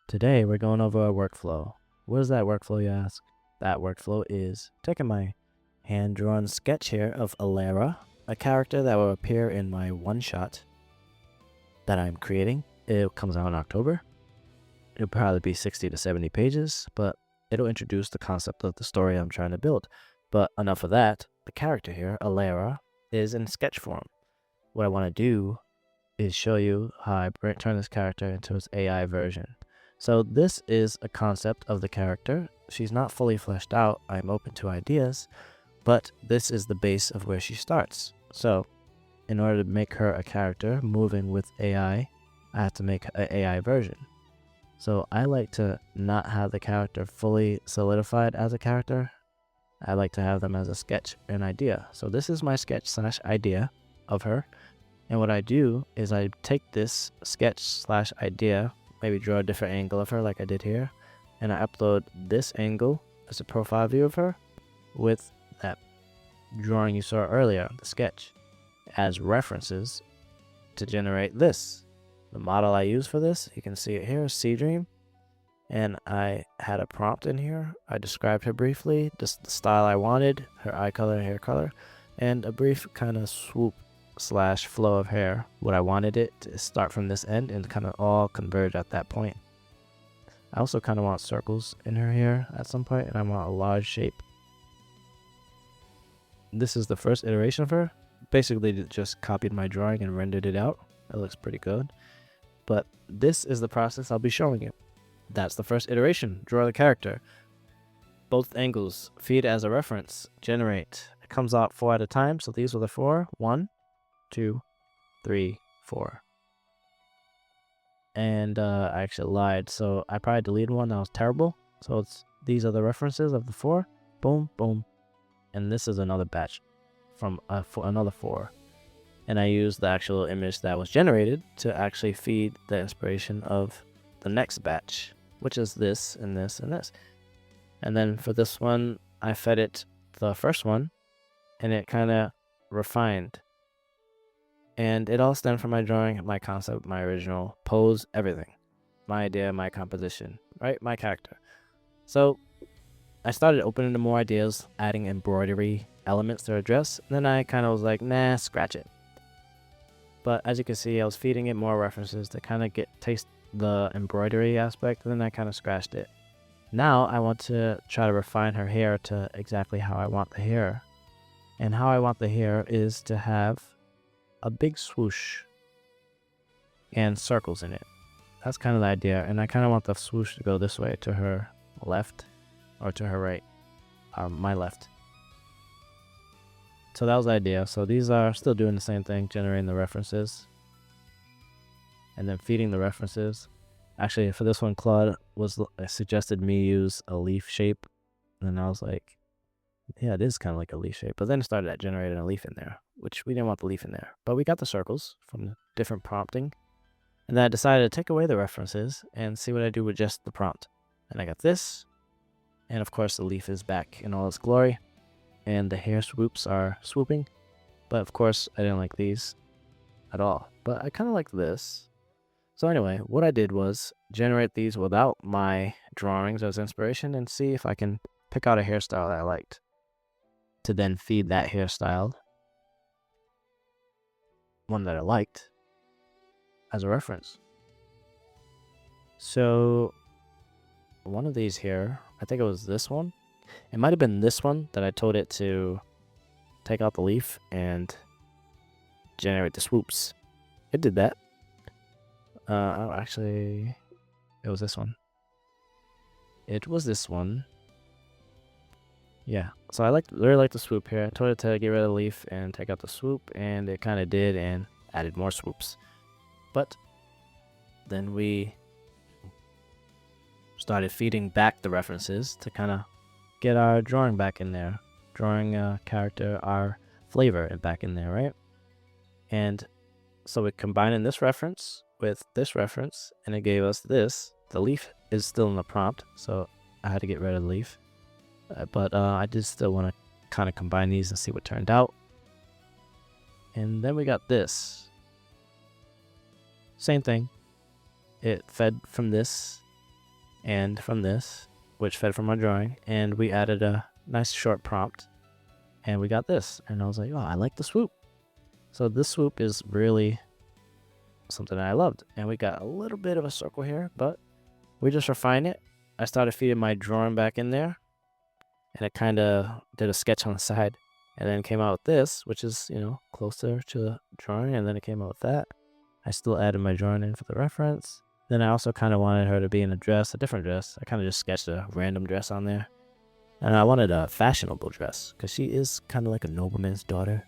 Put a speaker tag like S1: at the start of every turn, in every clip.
S1: Today we're going over a workflow. What is that workflow, you ask? That workflow is taking my hand-drawn sketch here of Elara, a character that will appear in my one-shot that I'm creating. It comes out in October. It'll probably be 60 to 70 pages, but it'll introduce the concept of the story I'm trying to build. But enough of that. The character here, Elara, is in sketch form. What I want to do is show you how I turn this character into its AI version. So this is a concept of the character. She's not fully fleshed out. I'm open to ideas, but this is the base of where she starts. So in order to make her a character moving with AI, I have to make an AI version. So I like to not have the character fully solidified as a character. I like to have them as a sketch, an idea. So this is my sketch slash idea of her. And what I do is I take this sketch slash idea, maybe draw a different angle of her like I did here, and I upload this angle as a profile view of her with that drawing you saw earlier, the sketch, as references to generate this. The model I use for this, you can see it here, Seedream. And I had a prompt in here. I described her briefly, just the style I wanted, her eye color, hair color, and a brief kind of swoop slash flow of hair. What I wanted it to start from this end and kind of all converge at that point. I also kind of want circles in her hair at some point, and I want a large shape. This is the first iteration of her. Basically just copied my drawing and rendered it out. It looks pretty good. But this is the process I'll be showing you. That's the first iteration. Draw the character. Both angles. Feed as a reference. Generate. It comes out 4 at a time. So these were the 4. 1, 2, 3, 4. And I actually lied. So I probably deleted one. That was terrible. So these are the references of the 4. Boom, boom. And this is another batch from another 4. And I used the actual image that was generated to actually feed the inspiration of the next batch, which is this and this and this. And then for this one, I fed it the first one, and it kind of refined. And it all stemmed from my drawing, my concept, my original pose, everything. My idea, my composition, right? My character. So I started opening to more ideas, adding embroidery elements to her dress. And then I kind of was like, nah, scratch it. But as you can see, I was feeding it more references to kind of taste the embroidery aspect, and then I kind of scratched it. Now I want to try to refine her hair to exactly how I want the hair. And how I want the hair is to have a big swoosh and circles in it. That's kind of the idea. And I kind of want the swoosh to go this way to her left or to her right, or my left. So that was the idea. So these are still doing the same thing, generating the references and then feeding the references. Actually, for this one, Claude suggested me use a leaf shape. And I was like, yeah, it is kind of like a leaf shape. But then it started generating a leaf in there, which we didn't want the leaf in there. But we got the circles from the different prompting. And then I decided to take away the references and see what I do with just the prompt. And I got this. And of course, the leaf is back in all its glory. And the hair swoops are swooping. But of course, I didn't like these at all. But I kind of like this. So anyway, what I did was generate these without my drawings as inspiration and see if I can pick out a hairstyle that I liked to then feed that hairstyle, one that I liked, as a reference. So one of these here, I think it was this one. It might have been this one that I told it to take out the leaf and generate the swoops. It did that. Oh, actually, it was this one. It was this one. Yeah, so I really like the swoop here. I told it to get rid of the leaf and take out the swoop, and it kind of did and added more swoops. But then we started feeding back the references to kind of get our drawing back in there. Drawing character, our flavor back in there, right? And so we combined this reference with this reference, and it gave us this. The leaf is still in the prompt, so I had to get rid of the leaf. But I did still want to kind of combine these and see what turned out. And then we got this. Same thing. It fed from this and from this, which fed from our drawing, and we added a nice short prompt, and we got this. And I was like, oh, I like the swoop. So this swoop is really something that I loved. And we got a little bit of a circle here, but we just refined it. I started feeding my drawing back in there, and it kind of did a sketch on the side, and then came out with this, which is, closer to the drawing, and then it came out with that. I still added my drawing in for the reference. Then I also kind of wanted her to be in a dress, a different dress. I kind of just sketched a random dress on there. And I wanted a fashionable dress, because she is kind of like a nobleman's daughter.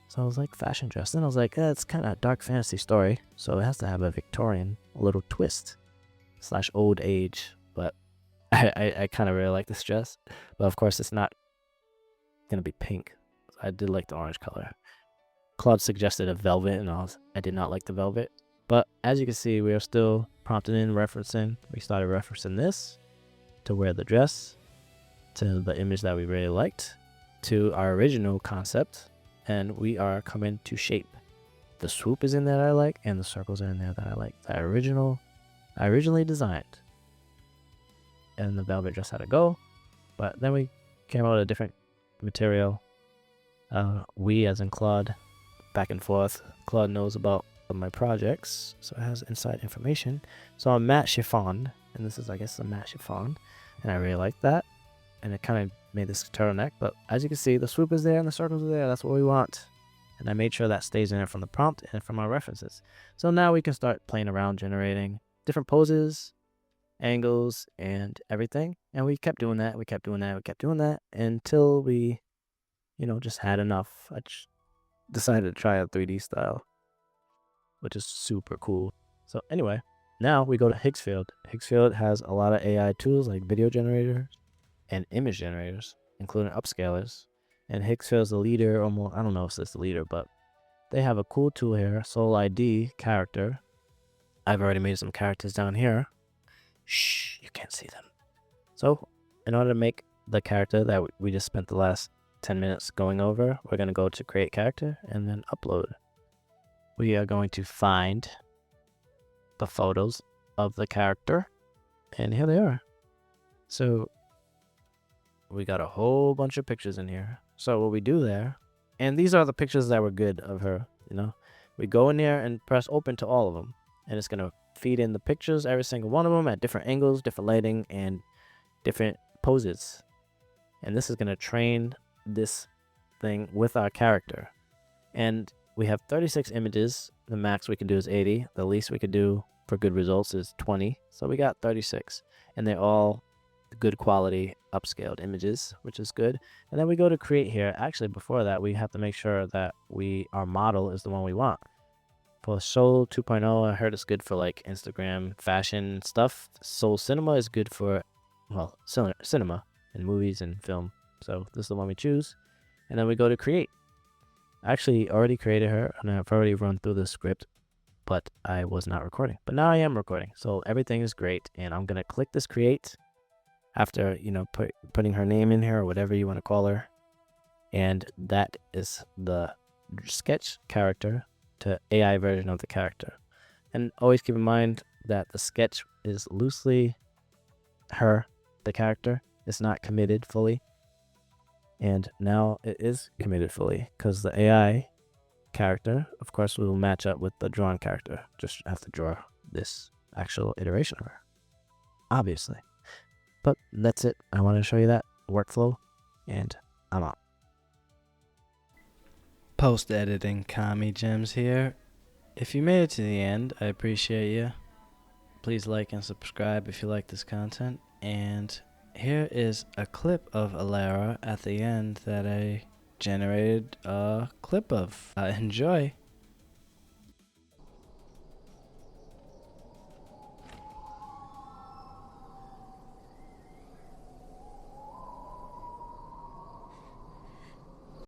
S1: So I was like, fashion dress. Then I was like, it's kind of a dark fantasy story, so it has to have a Victorian little twist / old age. But I kind of really like this dress. But of course, it's not going to be pink. I did like the orange color. Claude suggested a velvet, and I did not like the velvet. But as you can see, we are still prompting in, referencing. We started referencing this to wear the dress, to the image that we really liked, to our original concept, and we are coming to shape. The swoop is in there that I like, and the circles are in there that I like. I originally designed, and the velvet dress had to go, but then we came out with a different material. We, as in Claude, back and forth. Claude knows about my projects, so it has inside information. So a matte chiffon, and this is, I guess, a matte chiffon, and I really like that. And it kind of made this turtleneck, but as you can see, the swoop is there and the circles are there. That's what we want. And I made sure that stays in there from the prompt and from our references. So now we can start playing around, generating different poses, angles, and everything. And we kept doing that. We kept doing that. We kept doing that until we, just had enough. I just decided to try a 3D style, which is super cool. So anyway, now we go to Higgsfield. Higgsfield has a lot of AI tools like video generators and image generators, including upscalers. And Higgsfield's the leader, or more, I don't know if it's the leader, but they have a cool tool here, Soul ID character. I've already made some characters down here. Shh, you can't see them. So in order to make the character that we just spent the last 10 minutes going over, we're going to go to create character and then upload. We are going to find the photos of the character, and here they are. So we got a whole bunch of pictures in here. So what we do there, and these are the pictures that were good of her, we go in there and press open to all of them, and it's going to feed in the pictures, every single one of them, at different angles, different lighting, and different poses. And this is going to train this thing with our character. And we have 36 images. The max we can do is 80. The least we could do for good results is 20. So we got 36, and they're all good quality upscaled images, which is good. And then we go to create here. Actually, before that, we have to make sure that our model is the one we want. For Soul 2.0, I heard it's good for like Instagram fashion stuff. Soul Cinema is good for, cinema and movies and film. So this is the one we choose. And then we go to create. I actually already created her, and I've already run through the script, but I was not recording. But now I am recording, so everything is great. And I'm gonna click this create after putting her name in here, or whatever you want to call her. And that is the sketch character to AI version of the character. And always keep in mind that the sketch is loosely her, the character. It's not committed fully. And now it is committed fully, because the AI character, of course, will match up with the drawn character. Just have to draw this actual iteration of her, obviously. But that's it. I wanted to show you that workflow, and I'm out. Post-editing Kami Gems here. If you made it to the end, I appreciate you. Please like and subscribe if you like this content. And here is a clip of Elara at the end that I generated a clip of. Enjoy!